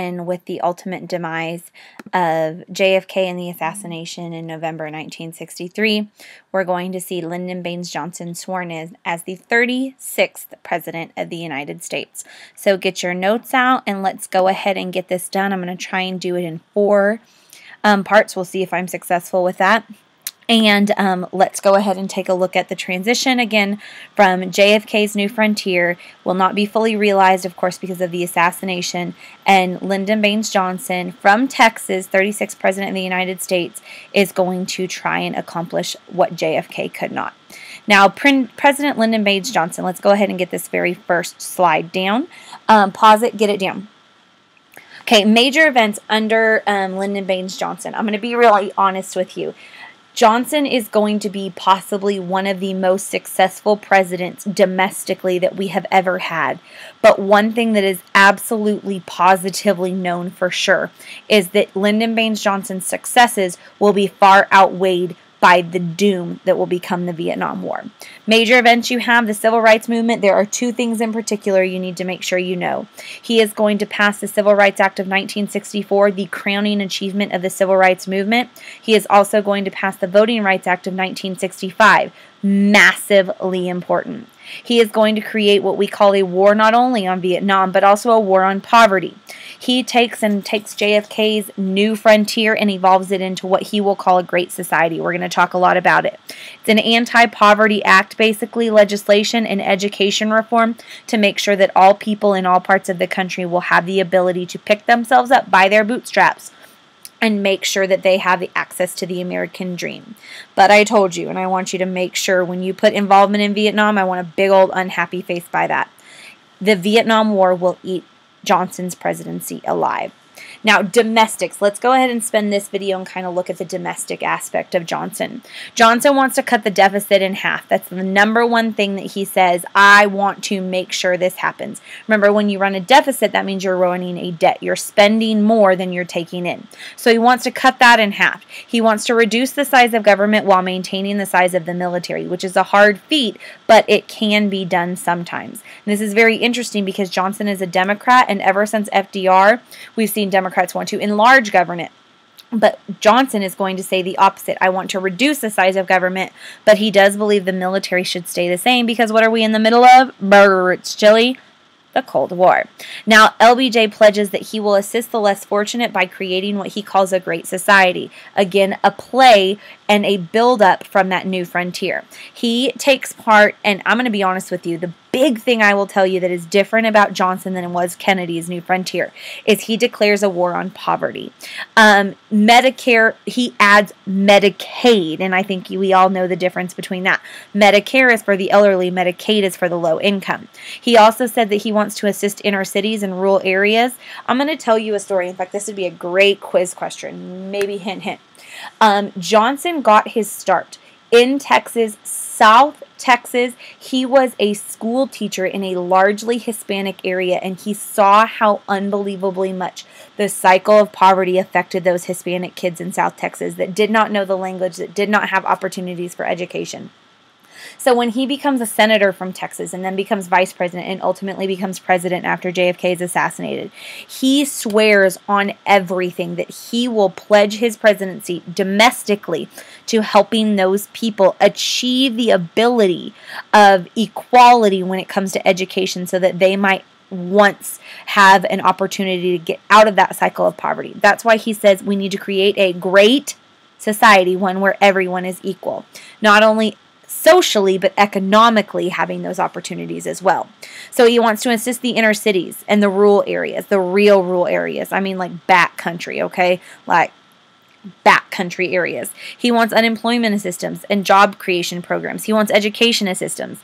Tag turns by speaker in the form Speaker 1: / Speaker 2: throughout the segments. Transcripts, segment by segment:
Speaker 1: and with the ultimate demise of JFK and the assassination in November 1963, we're going to see Lyndon Baines Johnson sworn in as the 36th President of the United States. So get your notes out and let's go ahead and get this done. I'm going to try and do it in 4 parts. We'll see if I'm successful with that. And let's go ahead and take a look at the transition again from JFK's New Frontier. Will not be fully realized, of course, because of the assassination. And Lyndon Baines Johnson from Texas, 36th President of the United States, is going to try and accomplish what JFK could not. Now, President Lyndon Baines Johnson, let's go ahead and get this very first slide down. Pause it, get it down. Okay, major events under Lyndon Baines Johnson. I'm going to be really honest with you. Johnson is going to be possibly one of the most successful presidents domestically that we have ever had. But one thing that is absolutely positively known for sure is that Lyndon Baines Johnson's successes will be far outweighed by the doom that will become the Vietnam War. Major events you have, the Civil Rights Movement. There are 2 things in particular you need to make sure you know. He is going to pass the Civil Rights Act of 1964, the crowning achievement of the Civil Rights Movement. He is also going to pass the Voting Rights Act of 1965, massively important. He is going to create what we call a war not only on Vietnam, but also a war on poverty. He takes JFK's New Frontier and evolves it into what he will call a great society. We're going to talk a lot about it. It's an anti-poverty act, basically legislation and education reform to make sure that all people in all parts of the country will have the ability to pick themselves up by their bootstraps and make sure that they have the access to the American dream. But I told you, and I want you to make sure when you put involvement in Vietnam, I want a big old unhappy face by that. The Vietnam War will eat Johnson's presidency alive. Now, domestics. Let's go ahead and spend this video and kind of look at the domestic aspect of Johnson. Johnson wants to cut the deficit in half. That's the #1 thing that he says, I want to make sure this happens. Remember, when you run a deficit, that means you're running a debt. You're spending more than you're taking in. So he wants to cut that in half. He wants to reduce the size of government while maintaining the size of the military, which is a hard feat, but it can be done sometimes. And this is very interesting because Johnson is a Democrat, and ever since FDR, we've seen Democrats want to enlarge government. But Johnson is going to say the opposite. I want to reduce the size of government, but he does believe the military should stay the same because what are we in the middle of? Brr, it's chilly. The Cold War. Now, LBJ pledges that he will assist the less fortunate by creating what he calls a great society. Again, a play and a build-up from that New Frontier. He takes part, and I'm going to be honest with you, the big thing I will tell you that is different about Johnson than it was Kennedy's New Frontier is he declares a war on poverty. Medicare, he adds Medicaid, and I think we all know the difference between that. Medicare is for the elderly, Medicaid is for the low income. He also said that he wants to assist inner cities and rural areas. I'm going to tell you a story. In fact, this would be a great quiz question. Maybe hint, hint. Johnson got his start in Texas, South Texas. He was a school teacher in a largely Hispanic area, and he saw how unbelievably much the cycle of poverty affected those Hispanic kids in South Texas that did not know the language, that did not have opportunities for education. So when he becomes a senator from Texas and then becomes vice president and ultimately becomes president after JFK is assassinated, he swears on everything that he will pledge his presidency domestically to helping those people achieve the ability of equality when it comes to education so that they might once have an opportunity to get out of that cycle of poverty. That's why he says we need to create a great society, one where everyone is equal. Not only socially, but economically having those opportunities as well. So he wants to assist the inner cities and the rural areas, the real rural areas. I mean like back country, okay? Like backcountry areas. He wants unemployment assistance and job creation programs. He wants education assistance.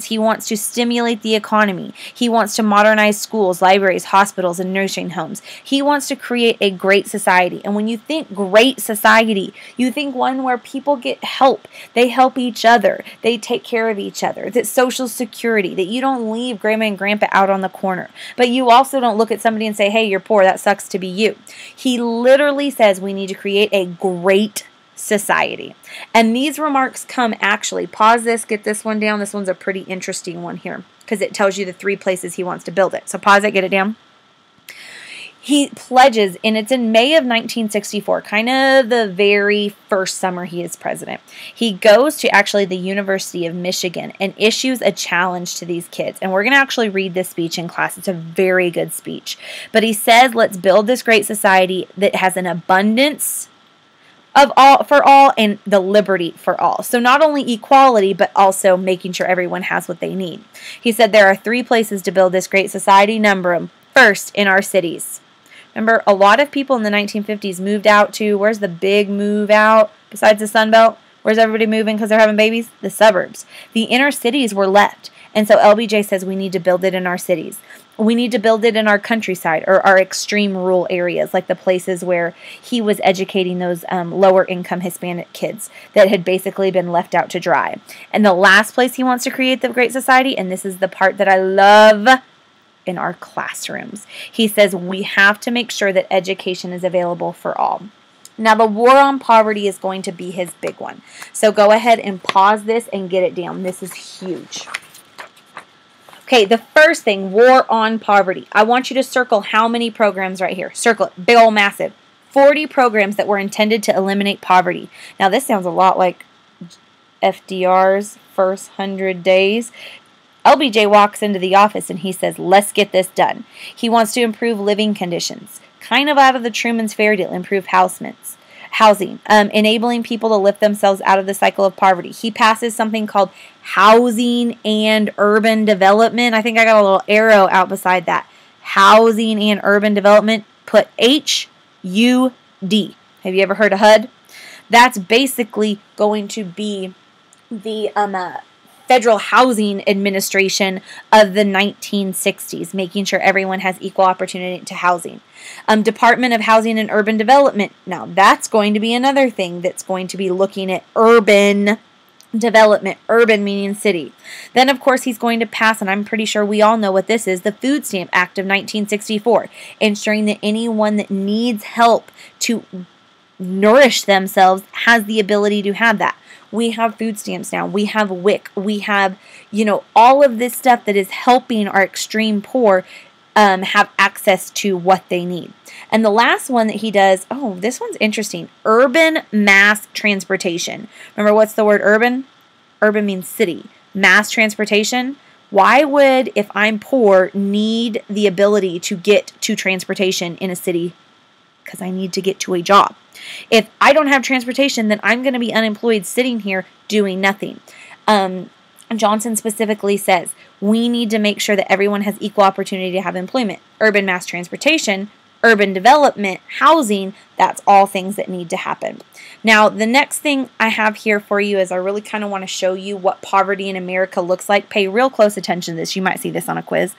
Speaker 1: He wants to stimulate the economy. He wants to modernize schools, libraries, hospitals, and nursing homes. He wants to create a great society. And when you think great society, you think one where people get help. They help each other. They take care of each other. That social security, that you don't leave grandma and grandpa out on the corner. But you also don't look at somebody and say, hey, you're poor. That sucks to be you. He literally says we need to create a great society. And these remarks come actually, pause this, get this one down. This one's a pretty interesting one here because it tells you the 3 places he wants to build it. So pause it, get it down. he pledges, and it's in May of 1964, kind of the very first summer he is president. He goes to actually the University of Michigan and issues a challenge to these kids. And we're going to actually read this speech in class. It's a very good speech. But he says, let's build this great society that has an abundance of all for all and the liberty for all. So not only equality, but also making sure everyone has what they need. He said there are 3 places to build this great society. Number them. First, in our cities. Remember, a lot of people in the 1950s moved out to, where's the big move out besides the Sun Belt? Where's everybody moving because they're having babies? The suburbs. The inner cities were left. And so LBJ says we need to build it in our cities. We need to build it in our countryside or our extreme rural areas, like the places where he was educating those lower income Hispanic kids that had basically been left out to dry. And the last place he wants to create the Great Society, and this is the part that I love, in our classrooms. He says we have to make sure that education is available for all. Now, the war on poverty is going to be his big one. So go ahead and pause this and get it down. This is huge. Okay, the first thing, war on poverty. I want you to circle how many programs right here. Circle it, big old massive. 40 programs that were intended to eliminate poverty. Now, this sounds a lot like FDR's first 100 days. LBJ walks into the office and he says, let's get this done. He wants to improve living conditions, kind of out of the Truman's fairy tale, improve housing, enabling people to lift themselves out of the cycle of poverty. He passes something called housing and urban development. I think I got a little arrow out beside that. Housing and urban development, put HUD. Have you ever heard of HUD? That's basically going to be the Federal Housing Administration of the 1960s, making sure everyone has equal opportunity to housing. Department of Housing and Urban Development. Now, that's going to be another thing that's going to be looking at urban development, urban meaning city. Then, of course, he's going to pass, and I'm pretty sure we all know what this is, the Food Stamp Act of 1964, ensuring that anyone that needs help to nourish themselves has the ability to have that. We have food stamps now. We have WIC. We have, all of this stuff that is helping our extreme poor have access to what they need. And the last one that he does, oh, this one's interesting. Urban mass transportation. Remember, what's the word urban? Urban means city. Mass transportation. Why would, if I'm poor, need the ability to get to transportation in a city? Because I need to get to a job. If I don't have transportation, then I'm going to be unemployed sitting here doing nothing. Johnson specifically says we need to make sure that everyone has equal opportunity to have employment. Urban mass transportation, urban development, housing, that's all things that need to happen. Now, the next thing I have here for you is I really kind of want to show you what poverty in America looks like. Pay real close attention to this. You might see this on a quiz.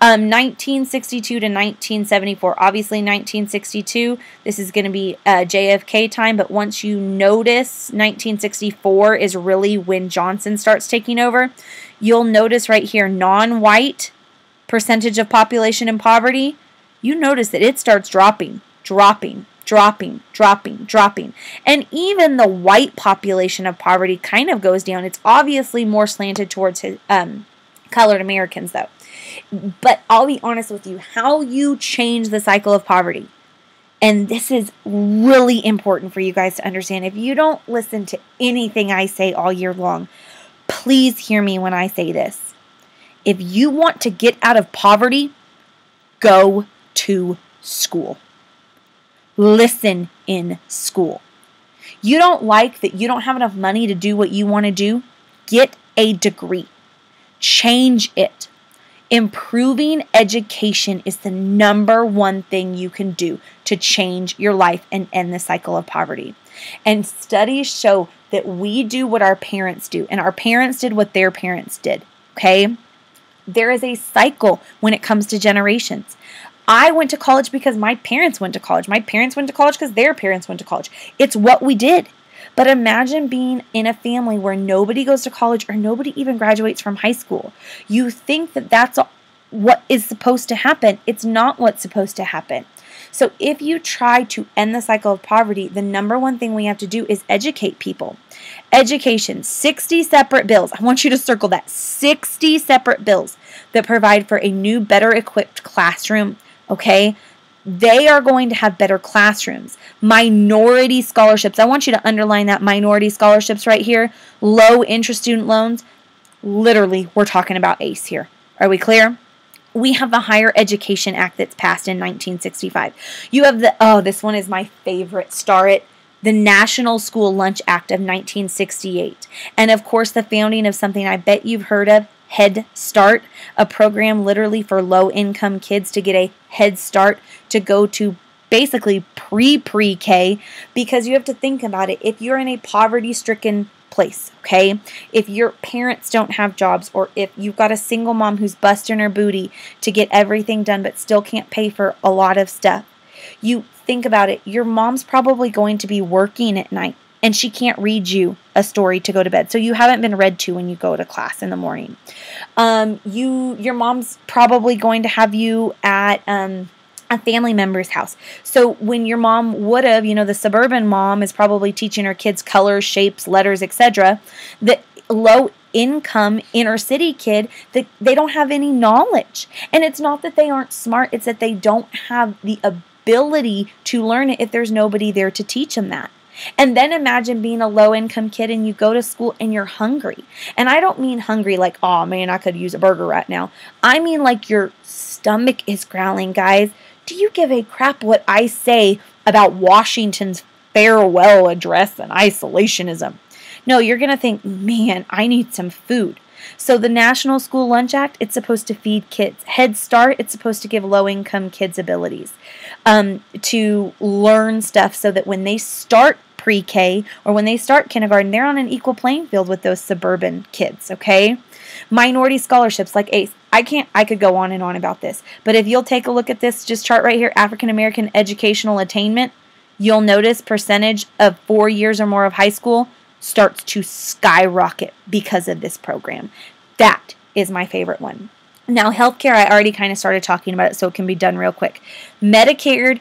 Speaker 1: 1962 to 1974. Obviously, 1962, this is going to be JFK time, but once you notice 1964 is really when Johnson starts taking over, you'll notice right here, non-white percentage of population in poverty, you notice that it starts dropping. And even the white population of poverty kind of goes down. It's obviously more slanted towards colored Americans, though. But I'll be honest with you, how you change the cycle of poverty, and this is really important for you guys to understand. If you don't listen to anything I say all year long, please hear me when I say this. If you want to get out of poverty, go to school. Listen in school. You don't like that you don't have enough money to do what you want to do? Get a degree. Change it. Improving education is the #1 thing you can do to change your life and end the cycle of poverty. And studies show that we do what our parents do, and our parents did what their parents did, okay? There is a cycle when it comes to generations. I went to college because my parents went to college. My parents went to college because their parents went to college. It's what we did. But imagine being in a family where nobody goes to college or nobody even graduates from high school. You think that that's what is supposed to happen. It's not what's supposed to happen. So if you try to end the cycle of poverty, the #1 thing we have to do is educate people. Education, 60 separate bills. I want you to circle that. 60 separate bills that provide for a new, better equipped classroom. Okay, They are going to have better classrooms. Minority scholarships. I want you to underline that, minority scholarships right here. Low interest student loans. Literally, we're talking about ACE here. Are we clear? We have the Higher Education Act that's passed in 1965. You have this one is my favorite. Star it. The National School Lunch Act of 1968. And of course, the founding of something I bet you've heard of, Head Start, a program literally for low-income kids to get a head start to go to basically pre-K, because you have to think about it. If you're in a poverty-stricken place, okay, if your parents don't have jobs, or if you've got a single mom who's busting her booty to get everything done but still can't pay for a lot of stuff, you think about it, your mom's probably going to be working at night and she can't read you a story to go to bed. So you haven't been read to when you go to class in the morning. Your mom's probably going to have you at a family member's house. So when your mom would have, the suburban mom is probably teaching her kids colors, shapes, letters, etc. The low income inner city kid, they don't have any knowledge. And it's not that they aren't smart, it's that they don't have the ability to learn it if there's nobody there to teach them that. And then imagine being a low-income kid and you go to school and you're hungry. And I don't mean hungry like, oh man, I could use a burger right now. I mean like your stomach is growling, guys. Do you give a crap what I say about Washington's farewell address and isolationism? No, you're going to think, man, I need some food. So the National School Lunch Act, it's supposed to feed kids. Head Start, it's supposed to give low-income kids abilities to learn stuff so that when they start pre-K or when they start kindergarten, they're on an equal playing field with those suburban kids, okay? Minority scholarships like ACE. I could go on and on about this, but if you'll take a look at this just chart right here, African American educational attainment, you'll notice percentage of 4 years or more of high school starts to skyrocket because of this program. That is my favorite one. Now, healthcare, I already kind of started talking about it, so it can be done real quick. Medicare,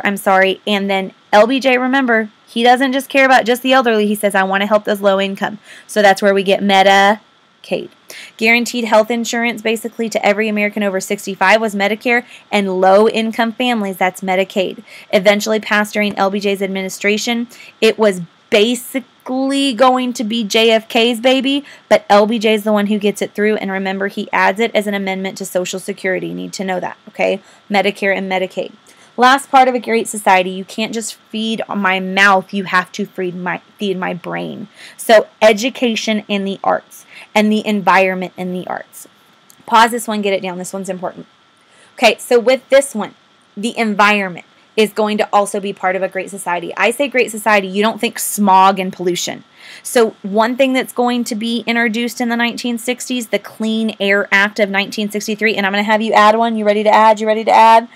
Speaker 1: and then LBJ, remember, he doesn't just care about just the elderly. He says, I want to help those low income. So that's where we get Medicaid. Guaranteed health insurance, basically, to every American over 65 was Medicare, and low-income families, that's Medicaid. Eventually passed during LBJ's administration. It was basically going to be JFK's baby, but LBJ is the one who gets it through, and remember, he adds it as an amendment to Social Security. You need to know that, okay? Medicare and Medicaid. Last part of a great society, you can't just feed my mouth, you have to feed my brain. So education in the arts and the environment in the arts. Pause this one, get it down. This one's important. Okay, so with this one, the environment is going to also be part of a great society. I say great society, you don't think smog and pollution. So one thing that's going to be introduced in the 1960s, the Clean Air Act of 1963, and I'm going to have you add one. You ready to add? You ready to add?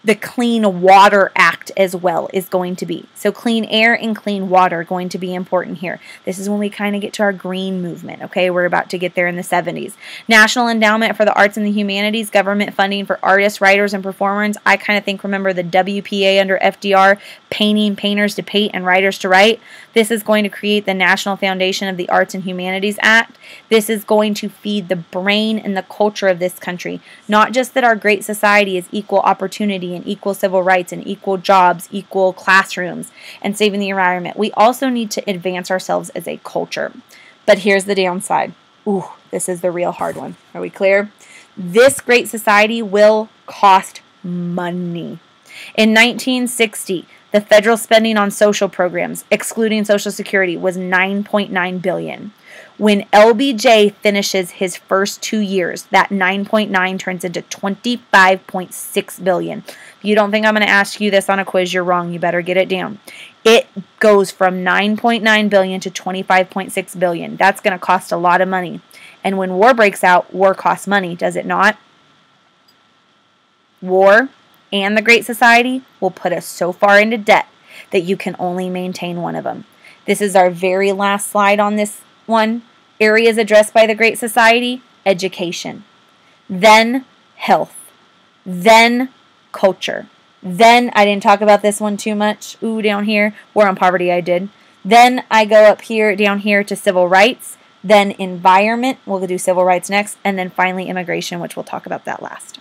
Speaker 1: The Clean Water Act as well is going to be. So clean air and clean water are going to be important here. This is when we kind of get to our green movement, okay? We're about to get there in the 70s. National Endowment for the Arts and the Humanities, government funding for artists, writers, and performers. I kind of think, remember the WPA under FDR, painters to paint and writers to write. This is going to create the National Foundation of the Arts and Humanities Act. This is going to feed the brain and the culture of this country. Not just that our great society is equal opportunity and equal civil rights and equal jobs, equal classrooms, and saving the environment. We also need to advance ourselves as a culture. But here's the downside. Ooh, this is the real hard one. Are we clear? This great society will cost money. In 1960, the federal spending on social programs, excluding Social Security, was $9.9 billion. When LBJ finishes his first 2 years, that 9.9 turns into $25.6 billion. If you don't think I'm going to ask you this on a quiz, you're wrong. You better get it down. It goes from $9.9 billion to $25.6 billion. That's going to cost a lot of money. And when war breaks out, war costs money, does it not? War and the Great Society will put us so far into debt that you can only maintain one of them. This is our very last slide on this one. Areas addressed by the Great Society: education, then health, then culture, then, I didn't talk about this one too much, down here, war on poverty I did. Then I go up here, down here to civil rights, then environment, we'll do civil rights next, and then finally immigration, which we'll talk about that last.